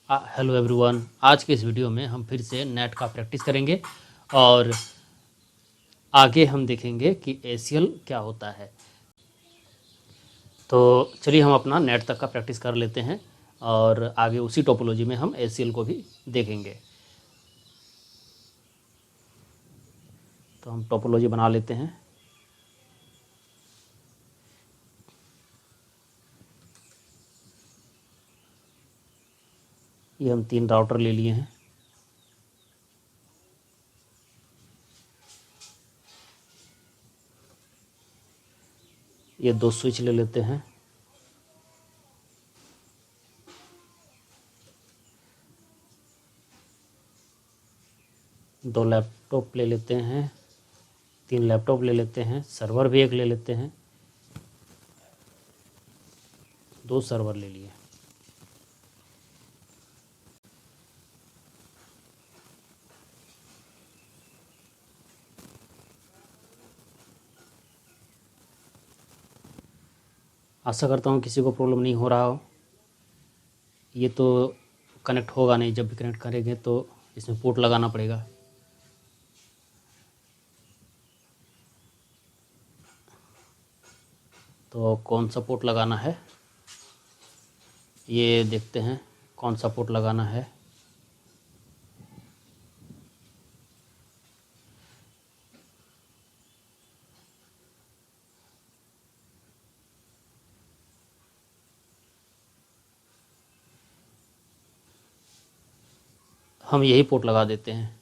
Hello everyone. आज के इस वीडियो में हम फिर से नेट का प्रैक्टिस करेंगे और आगे हम देखेंगे कि ACL क्या होता है। तो चलिए हम अपना नेट तक का प्रैक्टिस कर लेते हैं और आगे उसी टोपोलॉजी में हम ACL को भी देखेंगे। तो हम टोपोलॉजी बना लेते हैं। ये हम 3 राउटर ले लिए हैं। ये 2 स्विच ले लेते हैं। दो लैपटॉप ले लेते हैं। 3 लैपटॉप ले लेते हैं। सर्वर भी एक ले लेते हैं। 2 सर्वर ले लिए। आशा करता हूँ किसी को प्रॉब्लम नहीं हो रहा हो। ये तो कनेक्ट होगा नहीं, जब भी कनेक्ट करेंगे तो इसमें पोर्ट लगाना पड़ेगा। तो कौन सा पोर्ट लगाना है ये देखते हैं। कौन सा पोर्ट लगाना है। हम यही पोर्ट लगा देते हैं।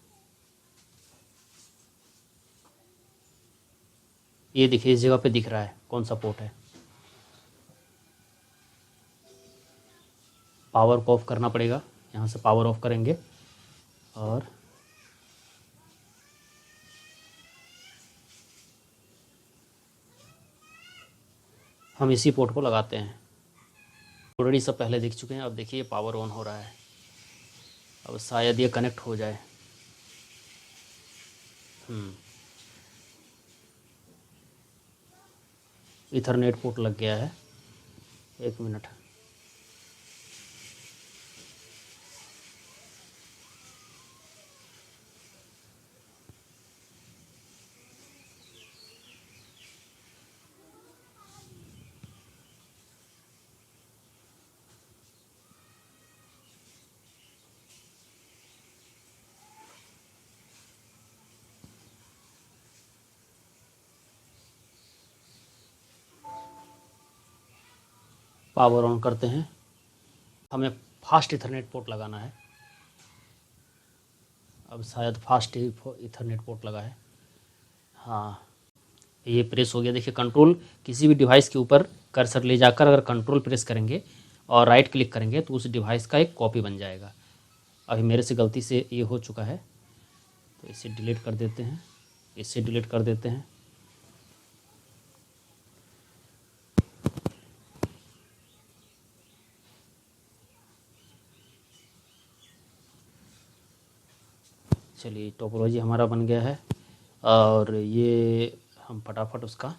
ये देखिए, इस जगह पे दिख रहा है कौन सा पोर्ट है। पावर को ऑफ करना पड़ेगा। यहाँ से पावर ऑफ करेंगे और हम इसी पोर्ट को लगाते हैं। ऑलरेडी सब पहले देख चुके हैं। अब देखिए पावर ऑन हो रहा है। अब शायद ये कनेक्ट हो जाए। इथरनेट पोर्ट लग गया है। 1 मिनट। पावर ऑन करते हैं। हमें फास्ट इथरनेट पोर्ट लगाना है। अब शायद फास्ट इथरनेट पोर्ट लगा है। हाँ, ये प्रेस हो गया। देखिए कंट्रोल, किसी भी डिवाइस के ऊपर कर्सर ले जाकर अगर कंट्रोल प्रेस करेंगे और राइट क्लिक करेंगे तो उस डिवाइस का एक कॉपी बन जाएगा। अभी मेरे से गलती से ये हो चुका है, तो इसे डिलीट कर देते हैं। इसे डिलीट कर देते हैं। चलिए टोपोलॉजी हमारा बन गया है और ये हम फटाफट उसका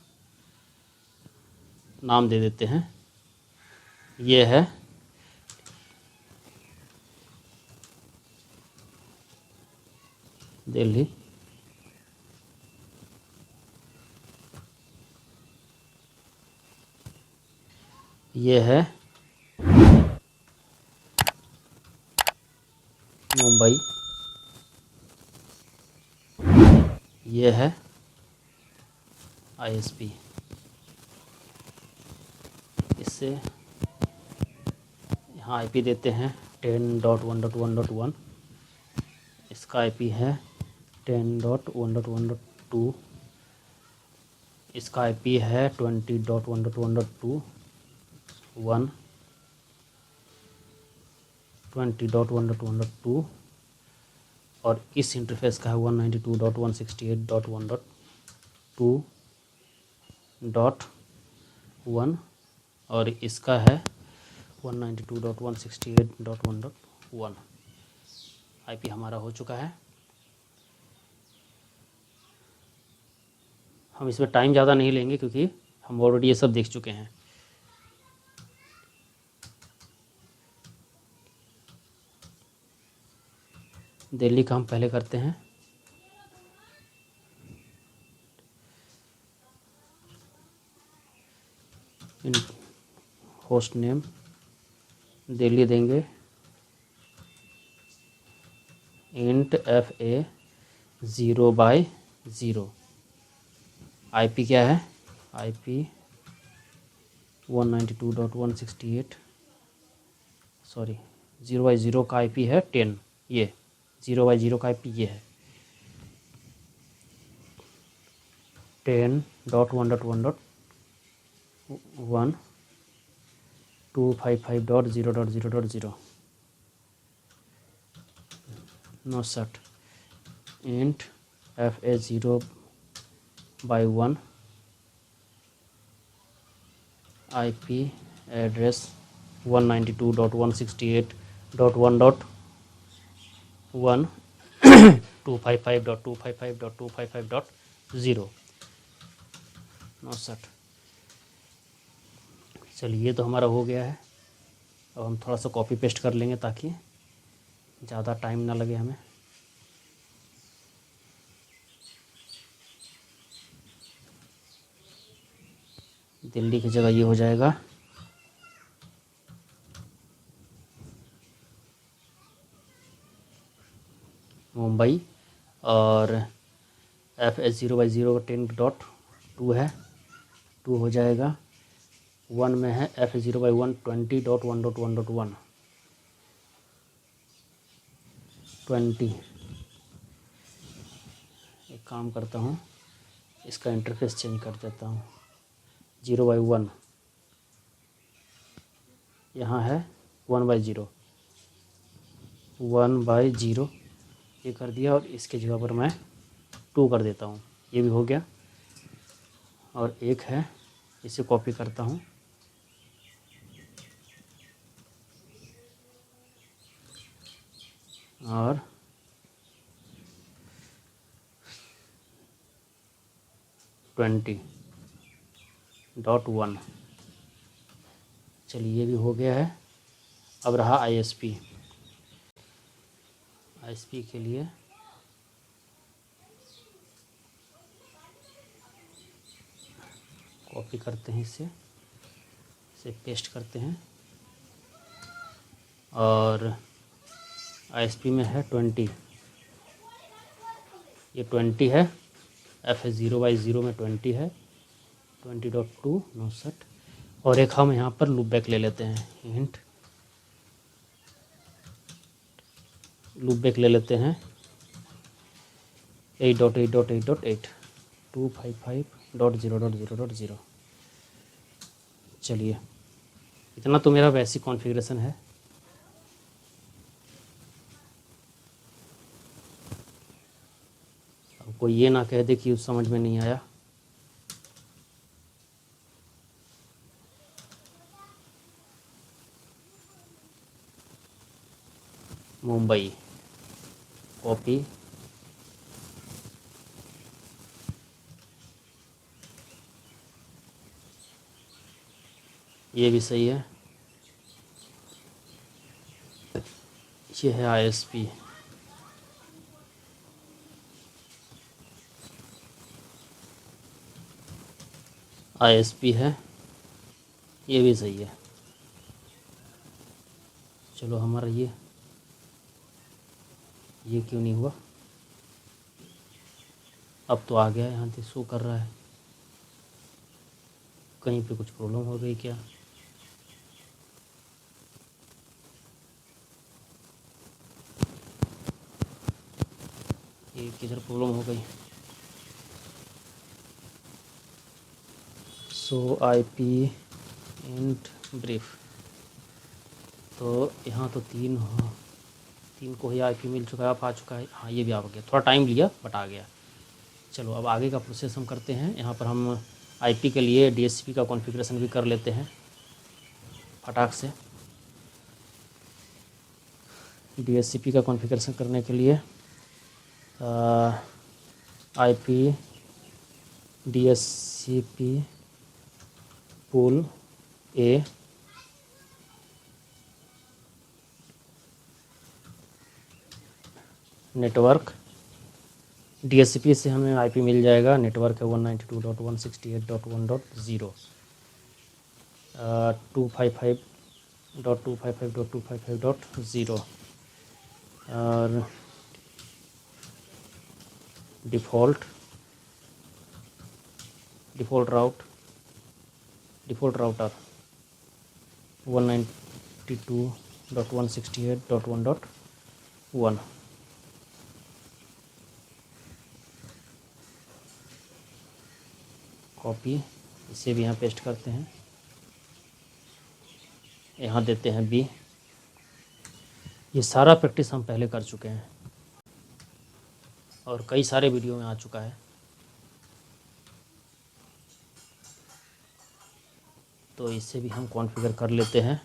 नाम दे देते हैं। ये है दिल्ली। ये है मुंबई। ये है ISP। इससे यहाँ IP देते हैं 10.1.1.1। इसका IP है 10.1.1.2। इसका IP है 20.1.1.2 1 20.1.1.2 और इस इंटरफेस का है 192.168.2.1 और इसका है 192.168.1.1। IP हमारा हो चुका है। हम इसमें टाइम ज़्यादा नहीं लेंगे क्योंकि हम ऑलरेडी ये सब देख चुके हैं। दिल्ली का हम पहले करते हैं। होस्ट नेम दिल्ली देंगे, इंट FA 0/0। IP क्या है, IP 192.168, सॉरी 0/0 का IP है 10, ये 0/0 का IP ये है 10.1.1.1 255.0.0.0 no set int FA 0/1 IP address 192.168.1.1 255.255.255.0 no set. चलिए ये तो हमारा हो गया है। अब हम थोड़ा सा कॉपी पेस्ट कर लेंगे ताकि ज़्यादा टाइम ना लगे हमें। दिल्ली की जगह ये हो जाएगा मुंबई, और FA 0/0 10.2 है, 2 हो जाएगा। 1 में है FA 0/1 20.1.1.1 20। एक काम करता हूँ, इसका इंटरफेस चेंज कर देता हूँ। 0/1 यहाँ है 1/0 1/0 ये कर दिया, और इसके जगह पर मैं 2 कर देता हूँ। ये भी हो गया। और एक है, इसे कॉपी करता हूँ, और $20.1। चलिए ये भी हो गया है। अब रहा ISP के लिए कॉपी करते हैं, इसे पेस्ट करते हैं, और ISP में है 20, ये 20 है। FA 0/0 में 20 है 20.2 नो सेट। और एक हम यहाँ पर लूप बैक ले लेते हैं, हिंट लूप बैक ले लेते हैं 8.8.8.8 255.0.0.0। चलिए इतना तो मेरा बेसिक कॉन्फ़िगरेशन है। अब कोई ये ना कह दे कि उस समझ में नहीं आया। मुंबई कॉपी, ये भी सही है। ये है ISP, है, ये भी सही है। चलो हमारा ये क्यों नहीं हुआ, अब तो आ गया, यहाँ से शो कर रहा है। कहीं पे कुछ प्रॉब्लम हो गई क्या? ये किधर प्रॉब्लम हो गई? सो IP इंट ब्रीफ, तो यहाँ तो 3 को ही IP मिल चुका है, अब आ चुका है। हाँ ये भी आ गया, थोड़ा टाइम लिया बट आ गया। चलो अब आगे का प्रोसेस हम करते हैं। यहाँ पर हम IP के लिए DHCP का कॉन्फ़िगरेशन भी कर लेते हैं फटाक से। DHCP का कॉन्फ़िगरेशन करने के लिए IP DHCP pool A network DHCP से हमें IP मिल जाएगा। नेटवर्क है 192.168.1.0 255.255.255.0 और डिफ़ॉल्ट राउटर 192.168.1.1। कॉपी, इसे भी यहाँ पेस्ट करते हैं, यहाँ देते हैं B। ये सारा प्रैक्टिस हम पहले कर चुके हैं और कई सारे वीडियो में आ चुका है। तो इसे भी हम कॉन्फ़िगर कर लेते हैं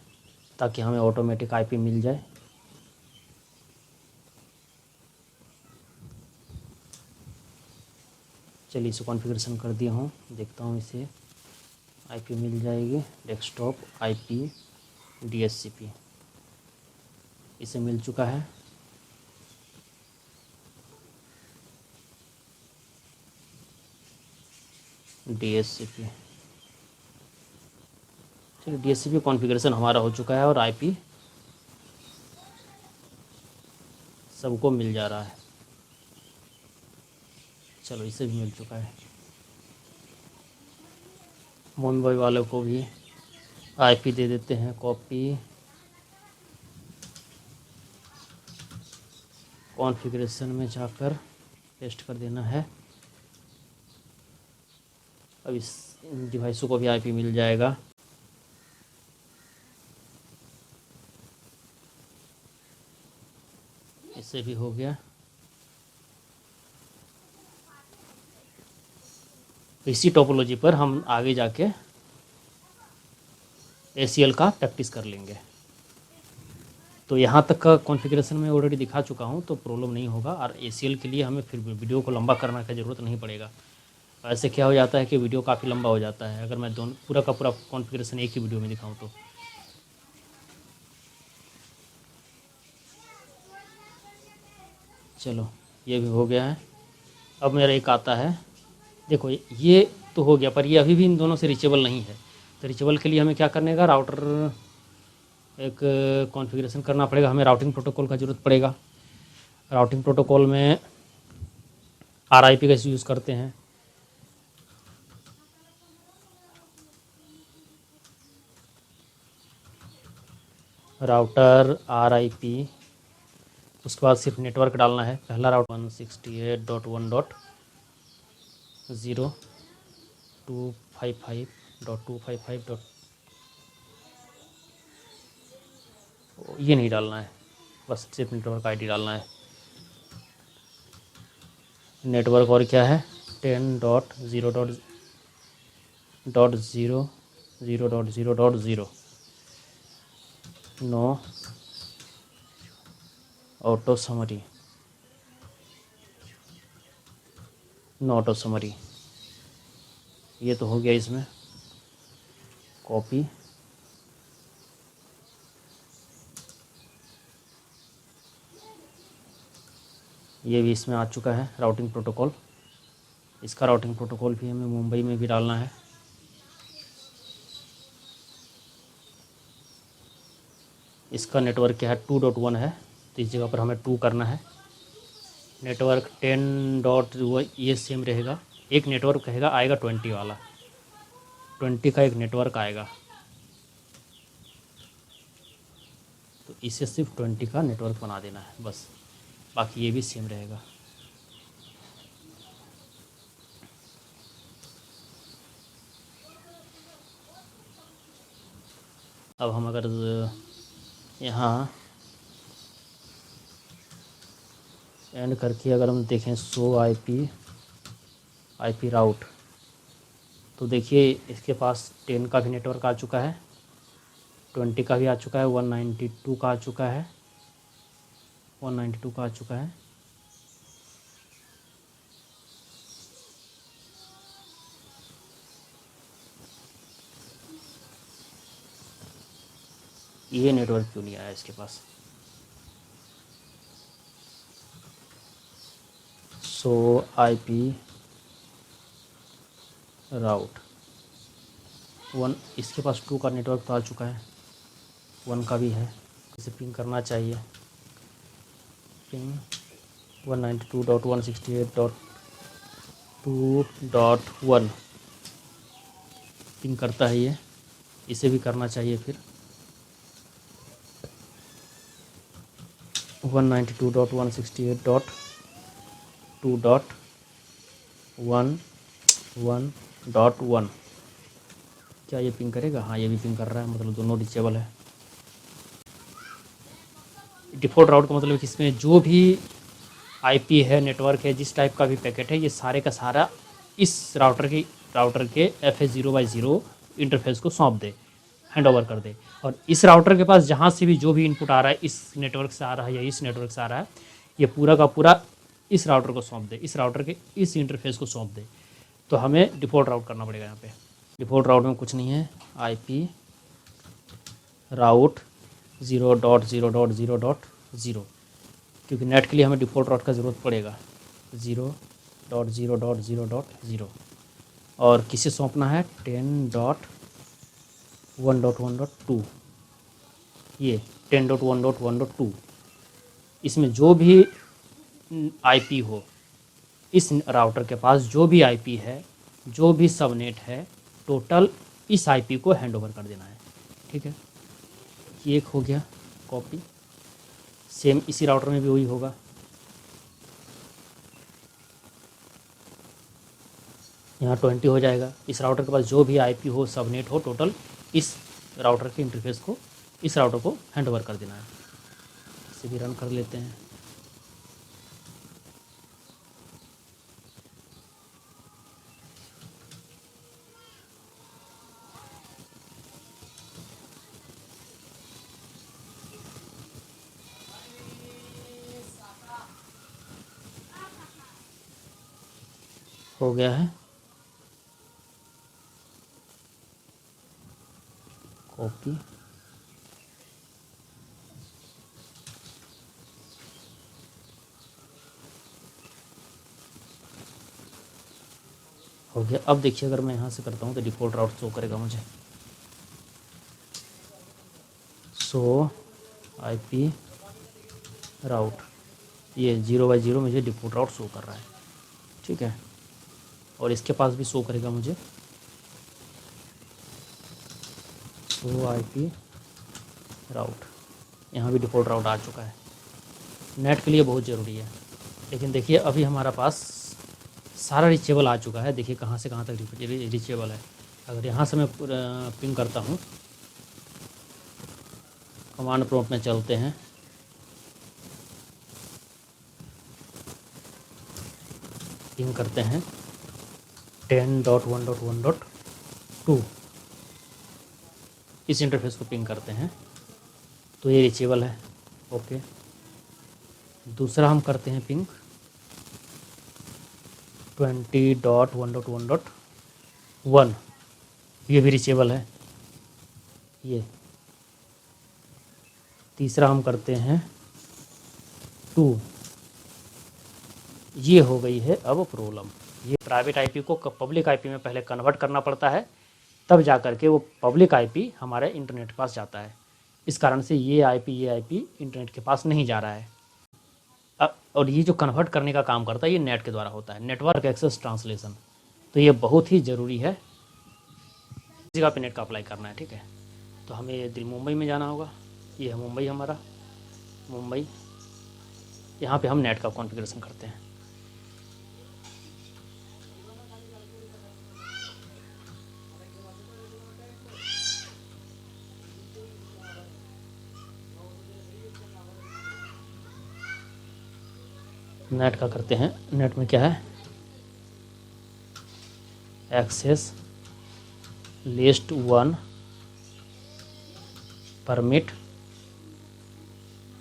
ताकि हमें ऑटोमेटिक IP मिल जाए। चलिए इसे कॉन्फ़िगरेशन कर दिया हूँ, देखता हूँ इसे IP मिल जाएगी। डेस्कटॉप IP DHCP, इसे मिल चुका है। DHCP, चलिए DHCP कॉन्फ़िगरेशन हमारा हो चुका है और IP सबको मिल जा रहा है। चलो इसे भी मिल चुका है। मुंबई वालों को भी IP दे देते हैं। कॉपी, कॉन्फ़िगरेशन में जाकर पेस्ट कर देना है। अब इस डिवाइसों को भी IP मिल जाएगा। इससे भी हो गया। इसी टोपोलॉजी पर हम आगे जाके ACL का प्रैक्टिस कर लेंगे। तो यहाँ तक का कॉन्फ़िगरेशन मैं ऑलरेडी दिखा चुका हूँ, तो प्रॉब्लम नहीं होगा। और ACL के लिए हमें फिर वीडियो को लंबा करने की ज़रूरत नहीं पड़ेगा। ऐसे क्या हो जाता है कि वीडियो काफ़ी लंबा हो जाता है अगर मैं दोनों पूरा का पूरा कॉन्फ़िगरेशन एक ही वीडियो में दिखाऊँ तो। चलो ये भी हो गया है। अब मेरा एक आता है, देखो ये तो हो गया, पर ये अभी भी इन दोनों से रीचेबल नहीं है। तो रीचेबल के लिए हमें क्या करने का, राउटर एक कॉन्फ़िगरेशन करना पड़ेगा। हमें राउटिंग प्रोटोकॉल का ज़रूरत पड़ेगा। राउटिंग प्रोटोकॉल में RIP का यूज़ करते हैं। राउटर RIP, उसके बाद सिर्फ नेटवर्क डालना है। पहला राउटर 168.1.0.255. ये नहीं डालना है, बस सिर्फ नेटवर्क ID डालना है। नेटवर्क और क्या है, 10.0.0.0.0 no auto summary, no auto summary. ये तो हो गया इसमें। कॉपी, ये भी इसमें आ चुका है राउटिंग प्रोटोकॉल। इसका राउटिंग प्रोटोकॉल भी हमें मुंबई में भी डालना है। इसका नेटवर्क क्या है, 2.1 है, तो इस जगह पर हमें 2 करना है। नेटवर्क 10 डॉट ये सेम रहेगा। एक नेटवर्क कहेगा आएगा 20 वाला, 20 का एक नेटवर्क आएगा, तो इसे सिर्फ 20 का नेटवर्क बना देना है बस, बाकी ये भी सेम रहेगा। अब हम अगर यहाँ एंड करके अगर हम देखें शो IP राउट, तो देखिए इसके पास 10 का भी नेटवर्क आ चुका है, 20 का भी आ चुका है, 192 का आ चुका है, 192 का आ चुका है। ये नेटवर्क क्यों नहीं आया इसके पास, सो IP राउट 1, इसके पास 2 का नेटवर्क तो आ चुका है, 1 का भी है, इसे पिंग करना चाहिए। पिंग 192.168.2.1 पिंग करता है ये, इसे भी करना चाहिए। फिर 192.168.2.1.1 क्या ये पिंग करेगा? हाँ, ये भी पिंग कर रहा है, मतलब दोनों रिचेबल है। डिफ़ॉल्ट राउट का मतलब कि इसमें जो भी IP है, नेटवर्क है, जिस टाइप का भी पैकेट है, ये सारे का सारा इस राउटर के FA0/0 इंटरफेस को सौंप दे, हैंड ओवर कर दे। और इस राउटर के पास जहाँ से भी जो भी इनपुट आ रहा है, इस नेटवर्क से आ रहा है या इस नेटवर्क से आ रहा है, ये पूरा का पूरा इस राउटर को सौंप दे, इस राउटर के इस इंटरफेस को सौंप दे। तो हमें डिफ़ॉल्ट राउट करना पड़ेगा यहाँ पे। डिफ़ॉल्ट राउट में कुछ नहीं है, IP राउट 0.0.0.0, क्योंकि नेट के लिए हमें डिफ़ॉल्ट राउट का ज़रूरत पड़ेगा। 0.0.0.0 और किसे सौंपना है? 10.1.1.2, ये 10.1.1.2। इसमें जो भी IP हो, इस राउटर के पास जो भी IP है, जो भी सबनेट है, टोटल इस IP को हैंड ओवर कर देना है। ठीक है, ये एक हो गया कॉपी। सेम इसी राउटर में भी वही होगा। यहाँ 20 हो जाएगा। इस राउटर के पास जो भी IP हो, सबनेट हो, टोटल इस राउटर के इंटरफेस को, इस राउटर को हैंड ओवर कर देना है। इसे भी रन कर लेते हैं। हो गया है, कॉपी। हो गया। अब देखिए, अगर मैं यहाँ से करता हूँ तो डिफ़ॉल्ट राउट शो करेगा मुझे। सो IP राउट, ये 0/0 मुझे डिफ़ॉल्ट राउट शो कर रहा है। ठीक है, और इसके पास भी शो करेगा मुझे। सो IP राउट, यहाँ भी डिफ़ॉल्ट राउट आ चुका है। नेट के लिए बहुत ज़रूरी है। लेकिन देखिए, अभी हमारा पास सारा रिचेबल आ चुका है। देखिए कहाँ से कहाँ तक रिचेबल है। अगर यहाँ से मैं पिंग करता हूँ, कमांड प्रॉम्प्ट में चलते हैं, पिंग करते हैं 10.1.1.2, इस इंटरफेस को पिंग करते हैं तो ये रिचेबल है। ओके, दूसरा हम करते हैं पिंग 20.1.1.1, ये भी रिचेबल है। ये तीसरा हम करते हैं 2, ये हो गई है अब प्रॉब्लम। ये प्राइवेट IP को पब्लिक IP में पहले कन्वर्ट करना पड़ता है, तब जा कर के वो पब्लिक IP हमारे इंटरनेट के पास जाता है। इस कारण से ये IP इंटरनेट के पास नहीं जा रहा है। और ये जो कन्वर्ट करने का काम करता है, ये नेट के द्वारा होता है, नेटवर्क एक्सेस ट्रांसलेशन। तो ये बहुत ही ज़रूरी है। इस जगह पे नेट का अप्लाई करना है। ठीक है, तो हमें मुंबई में जाना होगा। ये है मुंबई, हमारा मुंबई। यहाँ पे हम नेट का कॉन्फ़िगरेशन करते हैं। नेट का करते हैं। नेट में क्या है? Access list 1 permit.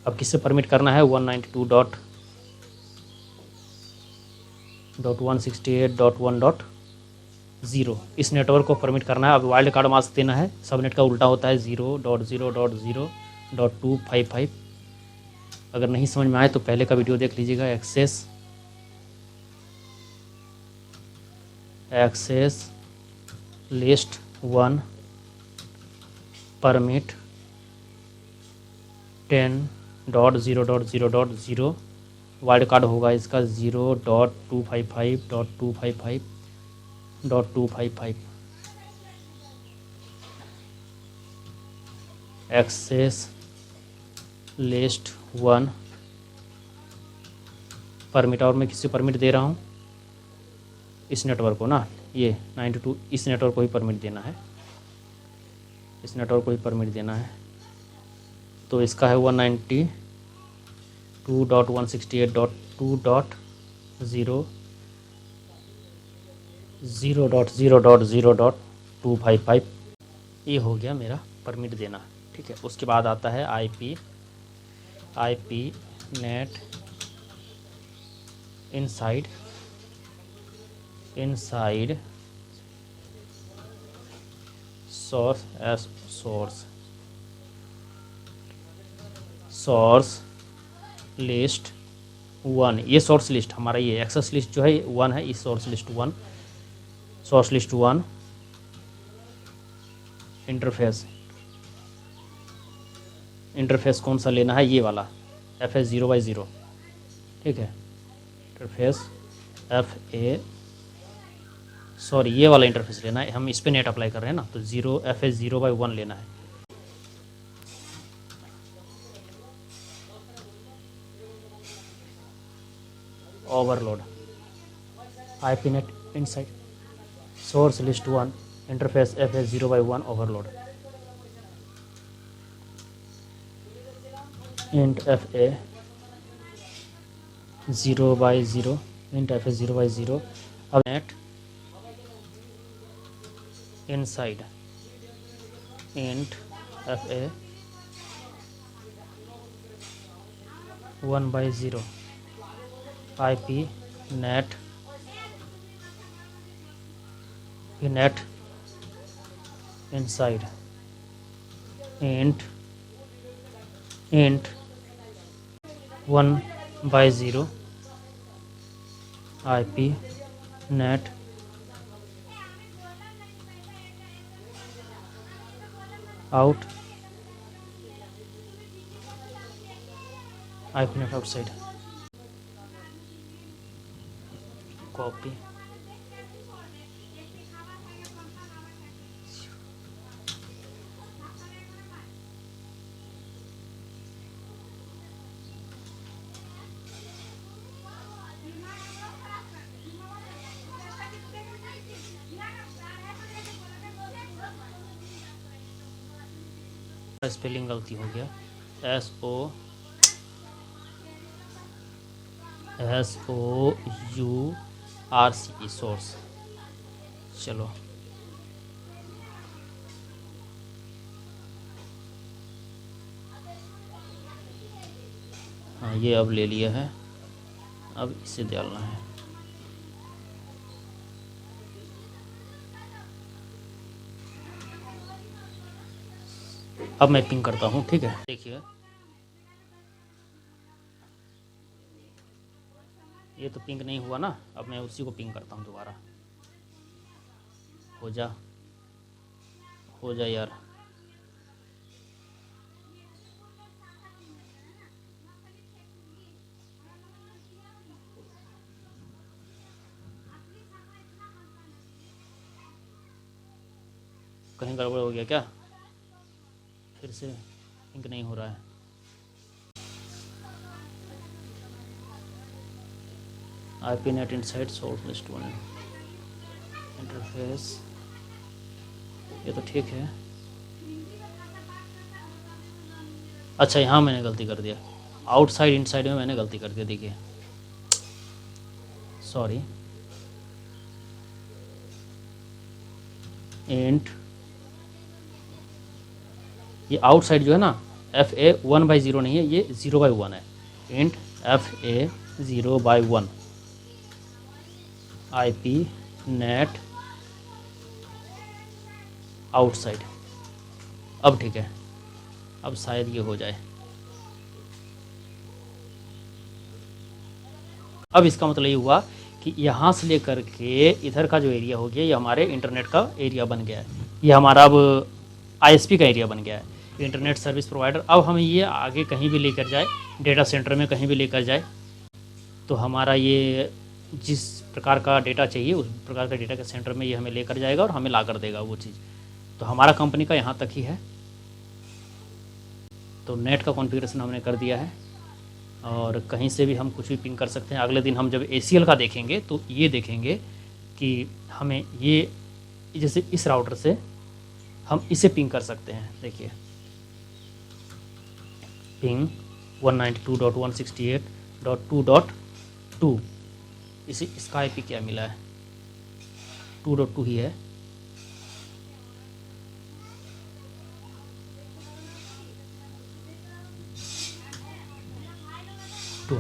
अब किससे परमिट करना है? 192.168.1.0 इस नेटवर्क को परमिट करना है। अब वाइल्ड कार्ड मास्क देना है। सबनेट का उल्टा होता है 0.0.0.255। अगर नहीं समझ में आए तो पहले का वीडियो देख लीजिएगा। Access access list 1 permit 10.0.0.0 wild card होगा इसका 0.255.255.255 एक्सेस लिस्ट 1 परमिट, और मैं किसी परमिट दे रहा हूँ इस नेटवर्क को ना, ये 92 इस नेटवर्क को ही परमिट देना है, इस नेटवर्क को ही परमिट देना है। तो इसका है 192.168.2.0.0.0.255 ये हो गया मेरा परमिट देना, ठीक है। उसके बाद आता है IP net inside source list 1, ये सोर्स लिस्ट हमारा, ये एक्सेस लिस्ट जो है 1 है, इस सोर्स लिस्ट 1 इंटरफेस कौन सा लेना है, ये वाला FA 0/0, ठीक है। इंटरफेस ये वाला इंटरफेस लेना है, हम इस पे नेट अप्लाई कर रहे हैं ना, तो FA 0/1 लेना है। Overload IP net inside source list 1 interface FA 0/1 overload int FA 0/0 int FA 0/0 अब net inside int FA 1/0 IP net inside int 1/0 IP net out IP net outside copy spelling गलती हो गया, SOURCE सोर्स। चलो हाँ, ये अब ले लिया है, अब इसे डालना है। अब मैं पिंग करता हूँ, ठीक है। देखिए ये तो पिंग नहीं हुआ ना, अब मैं उसी को पिंग करता हूँ दोबारा। हो जा यार, कहीं गड़बड़ हो गया क्या, फिर से पिंग नहीं हो रहा है। IP net inside source list 1 interface, ये तो ठीक है। अच्छा यहाँ मैंने गलती कर दिया, आउटसाइड इनसाइड में मैंने गलती कर दिया, देखिए सॉरी। इंट ये आउटसाइड जो है ना FA 1/0 नहीं है, ये 0/1 है। Int FA 0/1 IP net outside. अब ठीक है, अब शायद ये हो जाए। अब इसका मतलब ये हुआ कि यहाँ से लेकर के इधर का जो एरिया हो गया ये हमारे इंटरनेट का एरिया बन गया है। ये हमारा अब आईएसपी का एरिया बन गया है, इंटरनेट सर्विस प्रोवाइडर। अब हम ये आगे कहीं भी लेकर जाए, डेटा सेंटर में कहीं भी लेकर जाए, तो हमारा ये जिस प्रकार का डेटा चाहिए उस प्रकार का डेटा के सेंटर में ये हमें लेकर जाएगा और हमें ला कर देगा वो चीज़। तो हमारा कंपनी का यहाँ तक ही है। तो नेट का कॉन्फ़िगरेशन हमने कर दिया है और कहीं से भी हम कुछ भी पिंग कर सकते हैं। अगले दिन हम जब ACL का देखेंगे तो ये देखेंगे कि हमें ये जैसे इस राउटर से हम इसे पिंग कर सकते हैं। देखिए पिंग 192.168.2.2, इसका IP क्या मिला है, 2.2 ही है। टू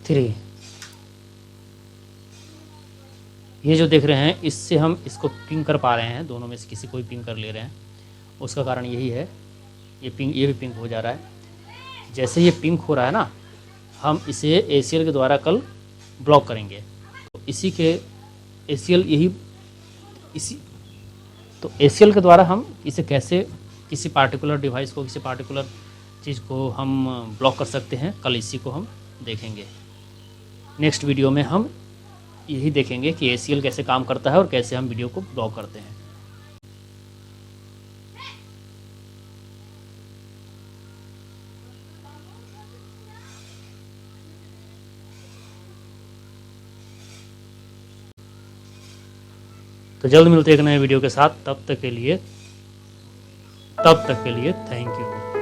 थ्री, ये जो देख रहे हैं इससे हम इसको पिंग कर पा रहे हैं, दोनों में से किसी को भी पिंग कर ले रहे हैं। उसका कारण यही है, ये भी पिंग हो जा रहा है। जैसे ये पिंग हो रहा है ना, हम इसे ACL के द्वारा कल ब्लॉक करेंगे। तो इसी के ACL तो ACL के द्वारा हम इसे कैसे किसी पार्टिकुलर डिवाइस को, किसी पार्टिकुलर चीज़ को हम ब्लॉक कर सकते हैं, कल इसी को हम देखेंगे। नेक्स्ट वीडियो में हम यही देखेंगे कि ACL कैसे काम करता है और कैसे हम वीडियो को ब्लॉक करते हैं। तो जल्द मिलते हैं एक नए वीडियो के साथ। तब तक के लिए थैंक यू।